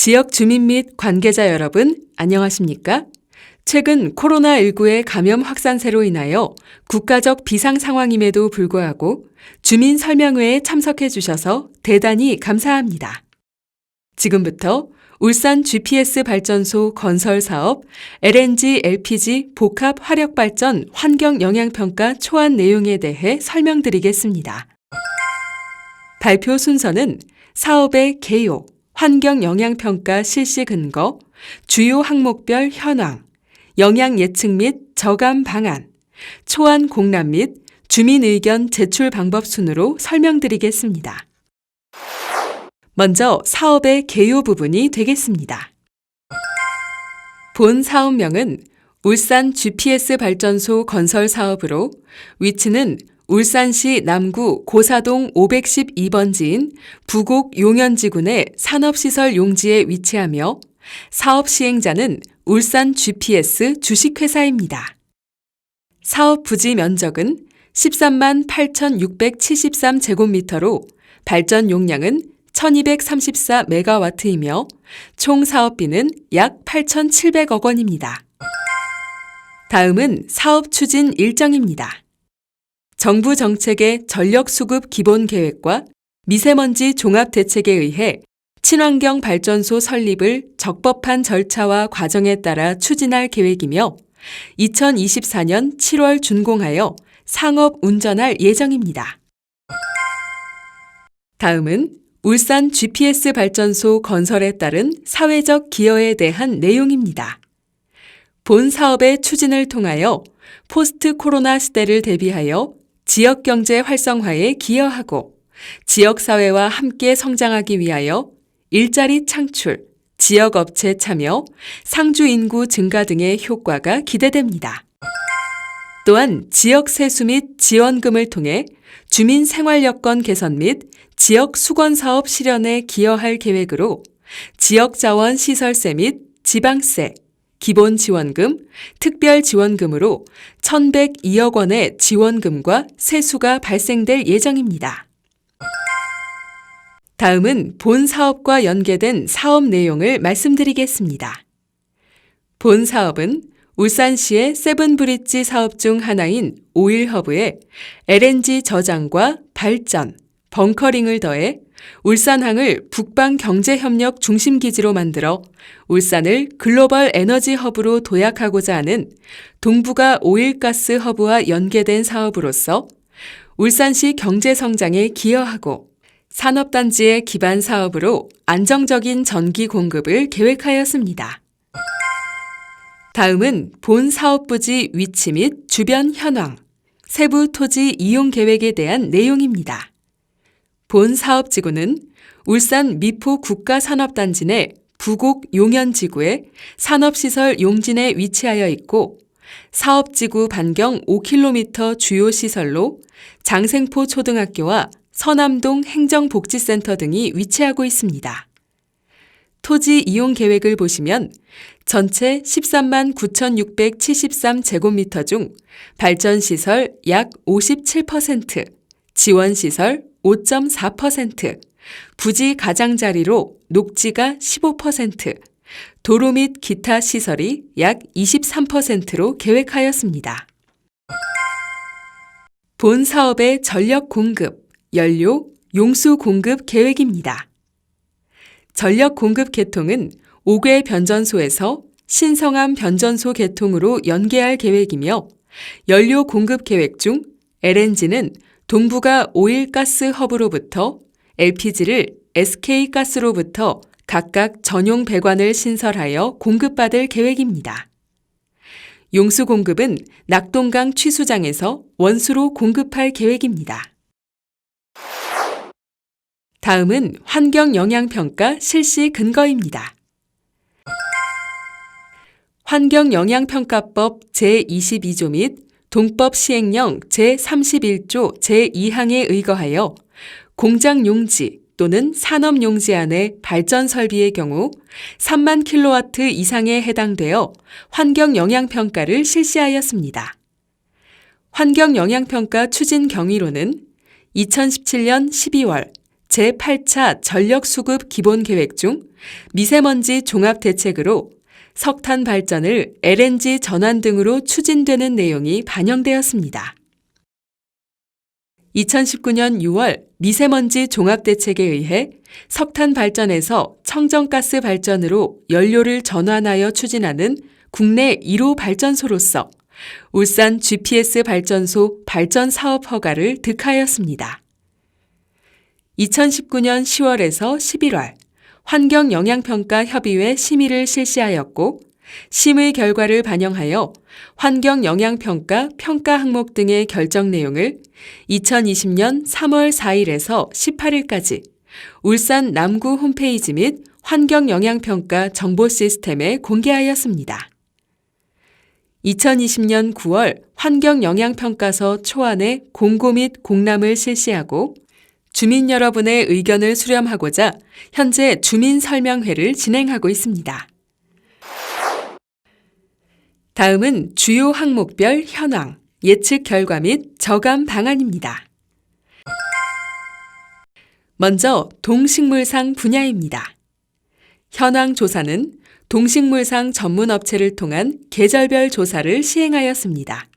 지역 주민 및 관계자 여러분, 안녕하십니까? 최근 코로나19의 감염 확산세로 인하여 국가적 비상 상황임에도 불구하고 주민 설명회에 참석해 주셔서 대단히 감사합니다. 지금부터 울산 GPS 발전소 건설 사업 LNG, LPG 복합 화력 발전 환경 영향평가 초안 내용에 대해 설명드리겠습니다. 발표 순서는 사업의 개요, 환경 영향평가 실시 근거, 주요 항목별 현황, 영향 예측 및 저감 방안, 초안 공람 및 주민 의견 제출 방법 순으로 설명드리겠습니다. 먼저 사업의 개요 부분이 되겠습니다. 본 사업명은 울산 GPS 발전소 건설 사업으로 위치는 울산시 남구 고사동 512번지인 부곡 용현지군의 산업시설 용지에 위치하며 사업 시행자는 울산 GPS 주식회사입니다. 사업 부지 면적은 13만 8,673제곱미터로 발전 용량은 1234메가와트이며 총 사업비는 약 8,700억 원입니다. 다음은 사업 추진 일정입니다. 정부 정책의 전력 수급 기본 계획과 미세먼지 종합 대책에 의해 친환경 발전소 설립을 적법한 절차와 과정에 따라 추진할 계획이며 2024년 7월 준공하여 상업 운전할 예정입니다. 다음은 울산 GPS 발전소 건설에 따른 사회적 기여에 대한 내용입니다. 본 사업의 추진을 통하여 포스트 코로나 시대를 대비하여 지역 경제 활성화에 기여하고 지역사회와 함께 성장하기 위하여 일자리 창출, 지역 업체 참여, 상주 인구 증가 등의 효과가 기대됩니다. 또한 지역 세수 및 지원금을 통해 주민 생활 여건 개선 및 지역 수건 사업 실현에 기여할 계획으로 지역 자원 시설세 및 지방세, 기본 지원금, 특별 지원금으로 1,102억 원의 지원금과 세수가 발생될 예정입니다. 다음은 본 사업과 연계된 사업 내용을 말씀드리겠습니다. 본 사업은 울산시의 세븐브릿지 사업 중 하나인 오일허브에 LNG 저장과 발전, 벙커링을 더해 울산항을 북방경제협력 중심기지로 만들어 울산을 글로벌 에너지 허브로 도약하고자 하는 동북아 오일가스 허브와 연계된 사업으로서 울산시 경제성장에 기여하고 산업단지의 기반 사업으로 안정적인 전기 공급을 계획하였습니다. 다음은 본 사업부지 위치 및 주변 현황, 세부 토지 이용 계획에 대한 내용입니다. 본 사업지구는 울산 미포 국가산업단지 내 부곡 용현지구의 산업시설 용진에 위치하여 있고 사업지구 반경 5km 주요 시설로 장생포 초등학교와 서남동 행정복지센터 등이 위치하고 있습니다. 토지 이용 계획을 보시면 전체 13만 9,673제곱미터 중 발전시설 약 57%, 지원시설 5.4%, 부지 가장자리로 녹지가 15%, 도로 및 기타 시설이 약 23%로 계획하였습니다. 본 사업의 전력 공급, 연료, 용수 공급 계획입니다. 전력 공급 계통은 5개 변전소에서 신성암 변전소 계통으로 연계할 계획이며 연료 공급 계획 중 LNG는 동북아 오일가스 허브로부터 LPG를 SK가스로부터 각각 전용 배관을 신설하여 공급받을 계획입니다. 용수 공급은 낙동강 취수장에서 원수로 공급할 계획입니다. 다음은 환경영향평가 실시 근거입니다. 환경영향평가법 제22조 및 동법 시행령 제31조 제2항에 의거하여 공장 용지 또는 산업 용지 안의 발전 설비의 경우 3만 킬로와트 이상에 해당되어 환경영향평가를 실시하였습니다. 환경영향평가 추진 경위로는 2017년 12월 제8차 전력수급 기본계획 중 미세먼지 종합대책으로 석탄 발전을 LNG 전환 등으로 추진되는 내용이 반영되었습니다. 2019년 6월 미세먼지 종합대책에 의해 석탄 발전에서 청정가스 발전으로 연료를 전환하여 추진하는 국내 1호 발전소로서 울산 GPS 발전소 발전 사업 허가를 득하였습니다. 2019년 10월에서 11월 환경영향평가 협의회 심의를 실시하였고 심의 결과를 반영하여 환경영향평가 평가 항목 등의 결정 내용을 2020년 3월 4일에서 18일까지 울산 남구 홈페이지 및 환경영향평가 정보 시스템에 공개하였습니다. 2020년 9월 환경영향평가서 초안의 공고 및 공람을 실시하고 주민 여러분의 의견을 수렴하고자 현재 주민설명회를 진행하고 있습니다. 다음은 주요 항목별 현황, 예측 결과 및 저감 방안입니다. 먼저 동식물상 분야입니다. 현황 조사는 동식물상 전문 업체를 통한 계절별 조사를 시행하였습니다.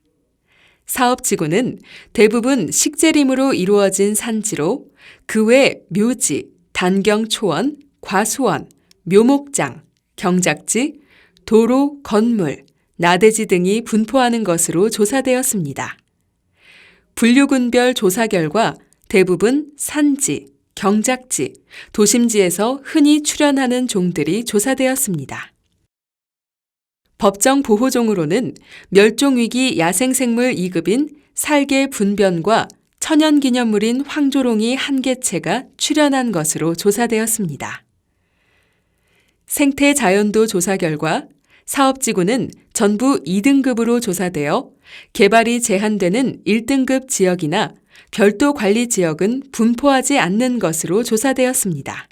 사업지구는 대부분 식재림으로 이루어진 산지로 그 외 묘지, 단경초원, 과수원, 묘목장, 경작지, 도로, 건물, 나대지 등이 분포하는 것으로 조사되었습니다. 분류군별 조사 결과 대부분 산지, 경작지, 도심지에서 흔히 출현하는 종들이 조사되었습니다. 법정 보호종으로는 멸종위기 야생생물 2급인 살개 분변과 천연기념물인 황조롱이 한 개체가 출현한 것으로 조사되었습니다. 생태자연도 조사 결과 사업지구는 전부 2등급으로 조사되어 개발이 제한되는 1등급 지역이나 별도 관리 지역은 분포하지 않는 것으로 조사되었습니다.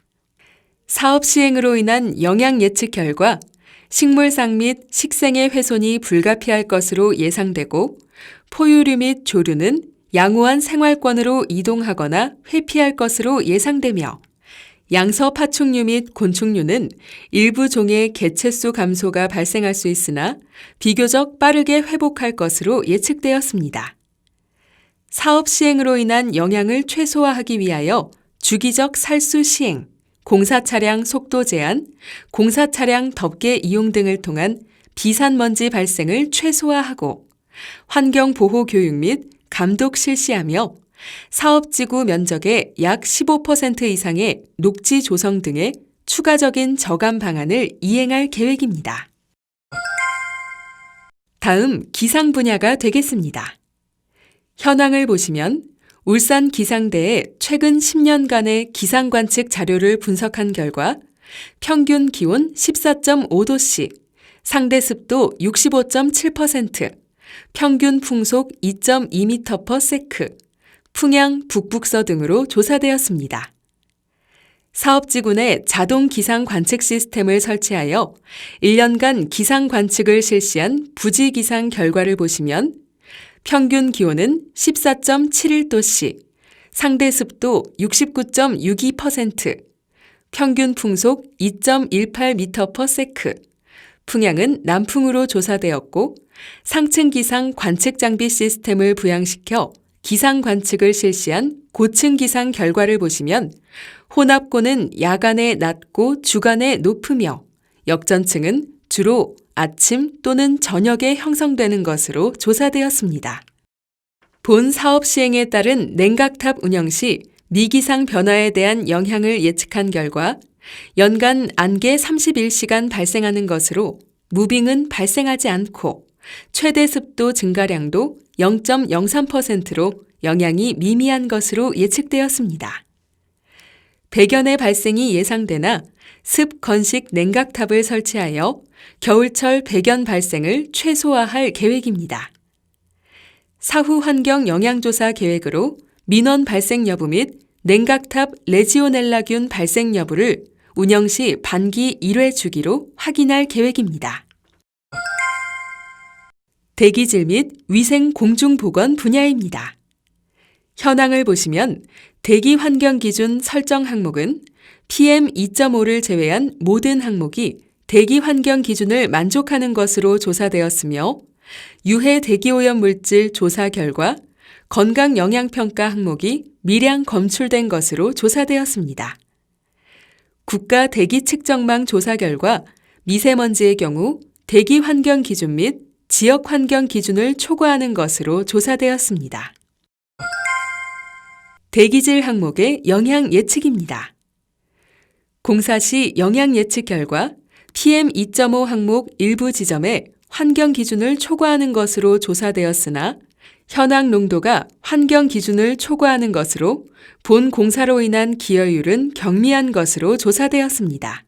사업 시행으로 인한 영향 예측 결과 식물상 및 식생의 훼손이 불가피할 것으로 예상되고 포유류 및 조류는 양호한 생활권으로 이동하거나 회피할 것으로 예상되며 양서 파충류 및 곤충류는 일부 종의 개체수 감소가 발생할 수 있으나 비교적 빠르게 회복할 것으로 예측되었습니다. 사업 시행으로 인한 영향을 최소화하기 위하여 주기적 살수 시행, 공사 차량 속도 제한, 공사 차량 덮개 이용 등을 통한 비산먼지 발생을 최소화하고 환경보호 교육 및 감독 실시하며 사업지구 면적의 약 15% 이상의 녹지 조성 등의 추가적인 저감 방안을 이행할 계획입니다. 다음 기상 분야가 되겠습니다. 현황을 보시면 울산 기상대의 최근 10년간의 기상 관측 자료를 분석한 결과 평균 기온 14.5도씨, 상대 습도 65.7%, 평균 풍속 2.2m/s, 풍향, 북북서 등으로 조사되었습니다. 사업지구 내 자동 기상 관측 시스템을 설치하여 1년간 기상 관측을 실시한 부지 기상 결과를 보시면 평균 기온은 14.71도씨, 상대 습도 69.62%, 평균 풍속 2.18m/s, 풍향은 남풍으로 조사되었고 상층 기상 관측 장비 시스템을 부양시켜 기상 관측을 실시한 고층 기상 결과를 보시면 혼합고는 야간에 낮고 주간에 높으며 역전층은 주로 아침 또는 저녁에 형성되는 것으로 조사되었습니다. 본 사업 시행에 따른 냉각탑 운영 시 미기상 변화에 대한 영향을 예측한 결과 연간 안개 31시간 발생하는 것으로 무빙은 발생하지 않고 최대 습도 증가량도 0.03%로 영향이 미미한 것으로 예측되었습니다. 백연의 발생이 예상되나 습 건식 냉각탑을 설치하여 겨울철 백연 발생을 최소화할 계획입니다. 사후 환경 영향조사 계획으로 민원 발생 여부 및 냉각탑 레지오넬라균 발생 여부를 운영 시 반기 1회 주기로 확인할 계획입니다. 대기질 및 위생 공중보건 분야입니다. 현황을 보시면 대기 환경 기준 설정 항목은 PM2.5를 제외한 모든 항목이 대기 환경 기준을 만족하는 것으로 조사되었으며 유해 대기오염 물질 조사 결과 건강 영향평가 항목이 미량 검출된 것으로 조사되었습니다. 국가 대기 측정망 조사 결과 미세먼지의 경우 대기 환경 기준 및 지역 환경 기준을 초과하는 것으로 조사되었습니다. 대기질 항목의 영향 예측입니다. 공사 시 영향 예측 결과 PM2.5 항목 일부 지점에 환경 기준을 초과하는 것으로 조사되었으나 현황 농도가 환경 기준을 초과하는 것으로 본 공사로 인한 기여율은 경미한 것으로 조사되었습니다.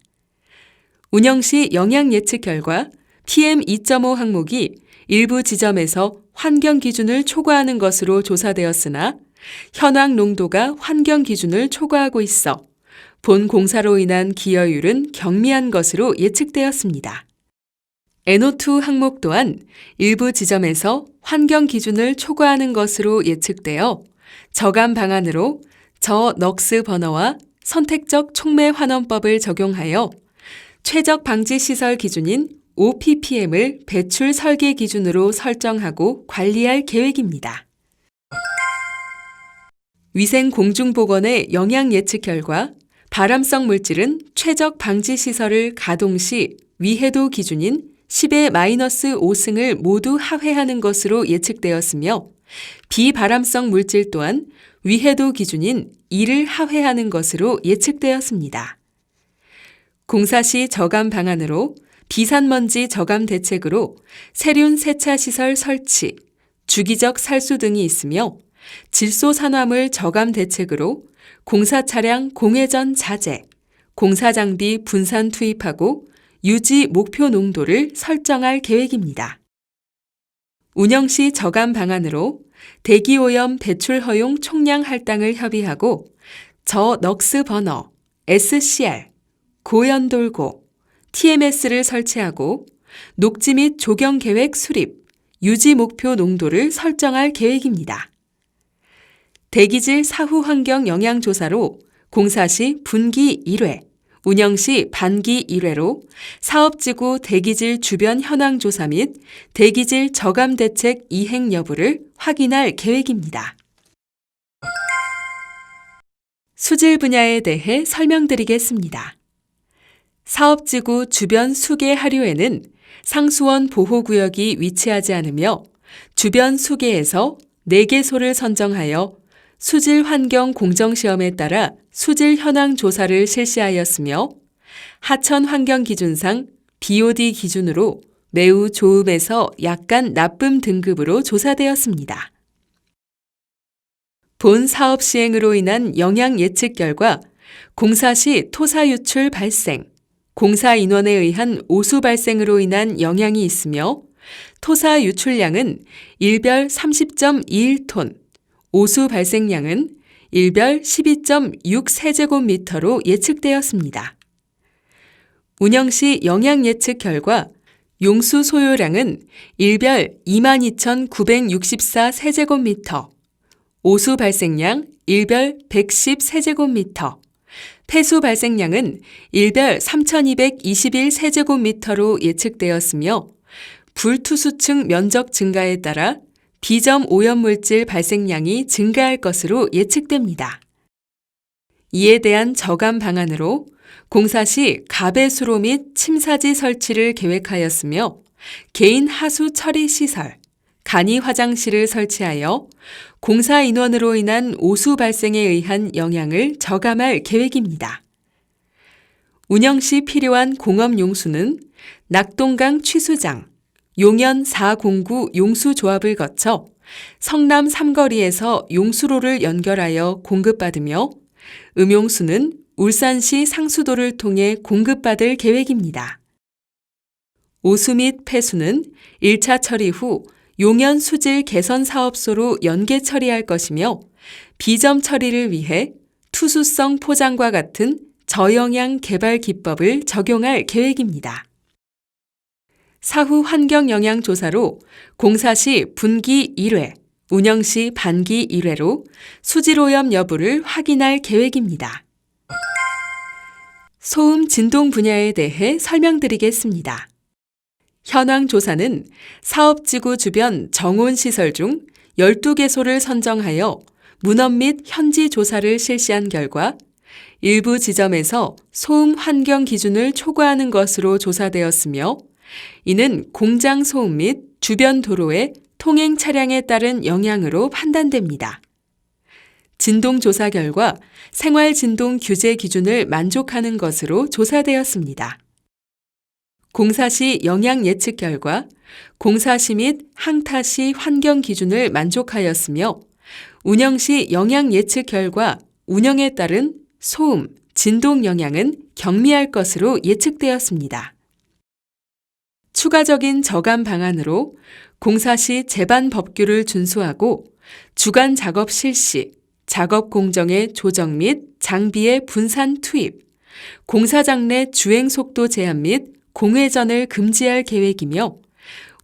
운영 시 영향 예측 결과 PM2.5 항목이 일부 지점에서 환경 기준을 초과하는 것으로 조사되었으나 현황 농도가 환경 기준을 초과하고 있어 본 공사로 인한 기여율은 경미한 것으로 예측되었습니다. NO2 항목 또한 일부 지점에서 환경 기준을 초과하는 것으로 예측되어 저감 방안으로 저넉스 버너와 선택적 촉매 환원법을 적용하여 최적 방지 시설 기준인 OPPM을 배출 설계 기준으로 설정하고 관리할 계획입니다. 위생공중보건의 영향 예측 결과 발암성 물질은 최적 방지 시설을 가동 시 위해도 기준인 10의 마이너스 5승을 모두 하회하는 것으로 예측되었으며 비발암성 물질 또한 위해도 기준인 2를 하회하는 것으로 예측되었습니다. 공사 시 저감 방안으로 비산먼지 저감 대책으로 세륜 세차 시설 설치, 주기적 살수 등이 있으며 질소산화물 저감 대책으로 공사 차량 공회전 자제, 공사 장비 분산 투입하고 유지 목표 농도를 설정할 계획입니다. 운영 시 저감 방안으로 대기오염 배출 허용 총량 할당을 협의하고 저넉스 버너, SCR, 고연돌고, TMS를 설치하고 녹지 및 조경 계획 수립, 유지 목표 농도를 설정할 계획입니다. 대기질 사후 환경 영향 조사로 공사 시 분기 1회, 운영 시 반기 1회로 사업지구 대기질 주변 현황 조사 및 대기질 저감 대책 이행 여부를 확인할 계획입니다. 수질 분야에 대해 설명드리겠습니다. 사업지구 주변 수계 하류에는 상수원 보호구역이 위치하지 않으며 주변 수계에서 4개소를 선정하여 수질 환경 공정시험에 따라 수질 현황 조사를 실시하였으며 하천 환경 기준상 BOD 기준으로 매우 좋음에서 약간 나쁨 등급으로 조사되었습니다. 본 사업 시행으로 인한 영향 예측 결과 공사 시 토사 유출 발생, 공사 인원에 의한 오수 발생으로 인한 영향이 있으며 토사 유출량은 일별 30.21톤, 오수 발생량은 일별 12.6세제곱미터로 예측되었습니다. 운영 시 영향 예측 결과 용수 소요량은 일별 22,964세제곱미터, 오수 발생량 일별 110세제곱미터, 폐수 발생량은 일별 3,221세제곱미터로 예측되었으며 불투수층 면적 증가에 따라 비점 오염물질 발생량이 증가할 것으로 예측됩니다. 이에 대한 저감 방안으로 공사 시 가배수로 및 침사지 설치를 계획하였으며 개인 하수 처리 시설, 간이 화장실을 설치하여 공사 인원으로 인한 오수 발생에 의한 영향을 저감할 계획입니다. 운영 시 필요한 공업 용수는 낙동강 취수장, 용연 409 용수조합을 거쳐 성남 삼거리에서 용수로를 연결하여 공급받으며 음용수는 울산시 상수도를 통해 공급받을 계획입니다. 오수 및 폐수는 1차 처리 후 용연 수질 개선 사업소로 연계 처리할 것이며 비점 처리를 위해 투수성 포장과 같은 저영양 개발 기법을 적용할 계획입니다. 사후 환경 영향 조사로 공사 시 분기 1회, 운영 시 반기 1회로 수질오염 여부를 확인할 계획입니다. 소음 진동 분야에 대해 설명드리겠습니다. 현황 조사는 사업지구 주변 정온시설 중 12개소를 선정하여 문헌 및 현지 조사를 실시한 결과 일부 지점에서 소음 환경 기준을 초과하는 것으로 조사되었으며 이는 공장 소음 및 주변 도로의 통행 차량에 따른 영향으로 판단됩니다. 진동 조사 결과 생활 진동 규제 기준을 만족하는 것으로 조사되었습니다. 공사 시 영향 예측 결과 공사 시 및 항타 시 환경 기준을 만족하였으며 운영 시 영향 예측 결과 운영에 따른 소음, 진동 영향은 경미할 것으로 예측되었습니다. 추가적인 저감 방안으로 공사 시 제반 법규를 준수하고 주간 작업 실시, 작업 공정의 조정 및 장비의 분산 투입, 공사장 내 주행 속도 제한 및 공회전을 금지할 계획이며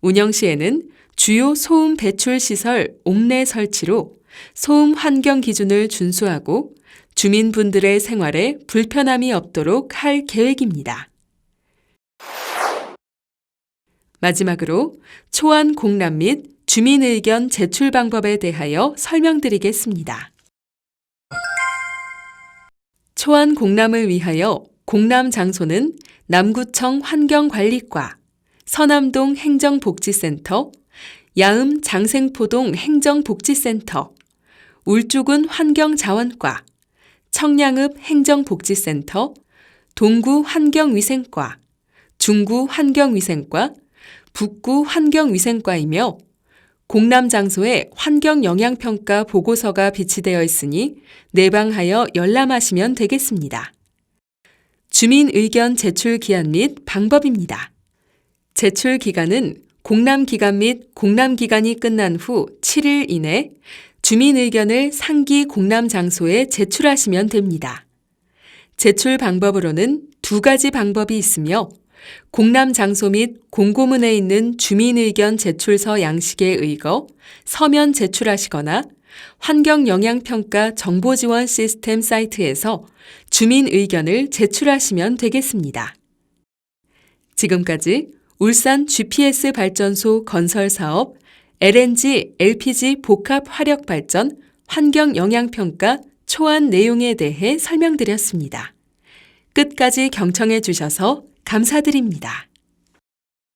운영 시에는 주요 소음 배출 시설 옥내 설치로 소음 환경 기준을 준수하고 주민분들의 생활에 불편함이 없도록 할 계획입니다. 마지막으로 초안 공람 및 주민 의견 제출 방법에 대하여 설명드리겠습니다. 초안 공람을 위하여 공람 장소는 남구청 환경관리과, 서남동 행정복지센터, 야음 장생포동 행정복지센터, 울주군 환경자원과, 청량읍 행정복지센터, 동구 환경위생과, 중구 환경위생과, 북구 환경위생과이며 공람 장소에 환경영향평가 보고서가 비치되어 있으니 내방하여 열람하시면 되겠습니다. 주민 의견 제출 기한 및 방법입니다. 제출 기간은 공람 기간 및 공람 기간이 끝난 후 7일 이내 주민 의견을 상기 공람 장소에 제출하시면 됩니다. 제출 방법으로는 2가지 방법이 있으며 공람 장소 및 공고문에 있는 주민 의견 제출서 양식에 의거 서면 제출하시거나 환경영향평가 정보지원 시스템 사이트에서 주민 의견을 제출하시면 되겠습니다. 지금까지 울산 GPS 발전소 건설 사업 LNG, LPG 복합 화력 발전 환경영향평가 초안 내용에 대해 설명드렸습니다. 끝까지 경청해 주셔서 감사드립니다.